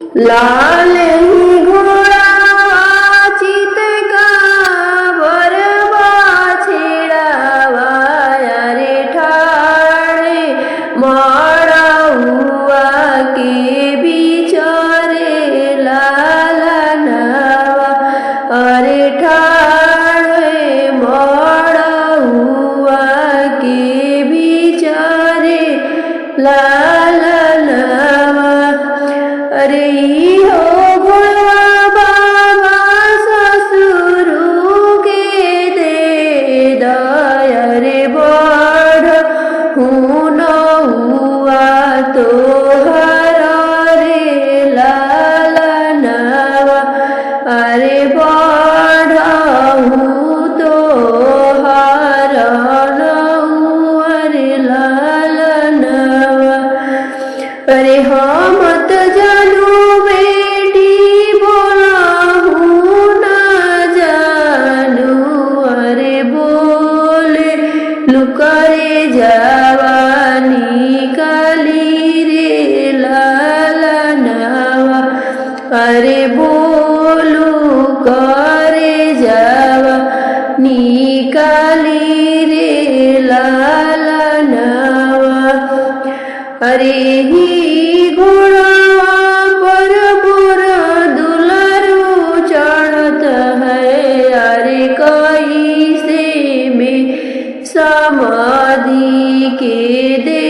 लाल ही घोड़ा चित का बरबा छेड़ावा रे ठाड़े मारा हुआ के बिचारे लाला नवा अरे ठाड़े मारा हुआ के बिचारे लाला नवा अरे हो घोड़ा बाबा ससुरु के दे दया रे बढ़ हूँ न हुआ तो हरा रे लाला नवा अरे बढ़ हूँ तो हरा न हुआ रे लाला नवा अरे हाँ मत जानू बेटी बोला हूँ ना जानू अरे बोले लुकारे जवानी काली रे लाला नवा अरे बोलू करे जवानी काली रे लाला नवा अरे ही घोड़ा पर बुरा दुलारू चढ़त है अरे कई से में समाधि के दे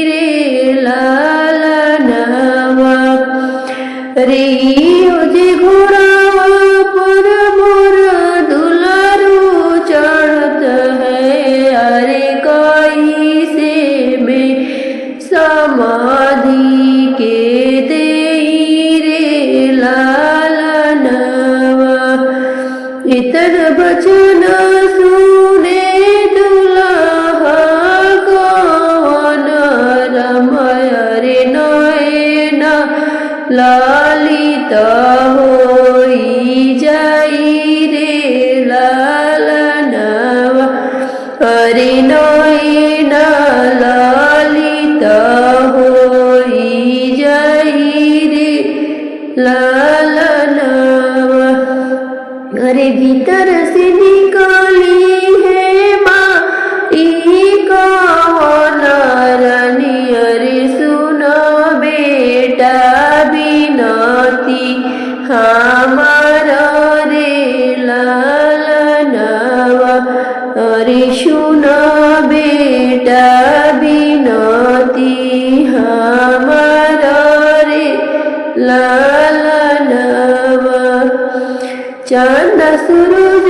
रे लाला नवा रे जे घोड़ा पर बुरा दुलारू चढ़त है अरे कई से में समाधि के दे रे लाला नवा इतर बचन सुने दुल्हा कौन रमय रे नयन लालित होई जाई रे लाला नवा अरे नयन लालित होई जाई रे लाला नवा अरे भीतर से निकाली है माँ कौन रानी अरे सुना बेटा बिनती हमारा रे लाला नवा अरे सुना बेटा बिनती हमारा रे लाला नवा चांद सूरज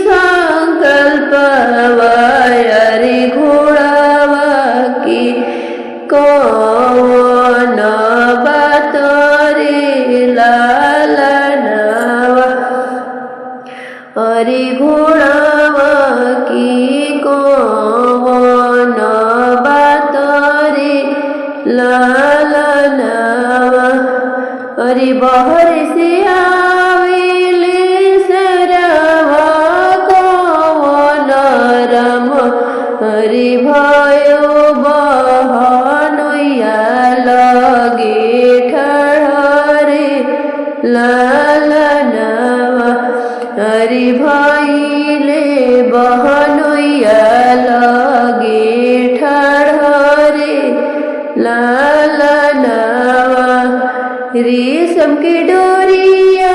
संकल्प अरे घोड़ावा के कौन बात रे लाला नवा अरे घोड़ावा की कौन बात रे लाला नवा अरे बाहर से आवेले सरवा कौन रम अरे भयो बहनोया लगे ठहरे लाला नवा अरे भैले बहनोया लगे ठहरे लाला नवा रेशम के डोरिया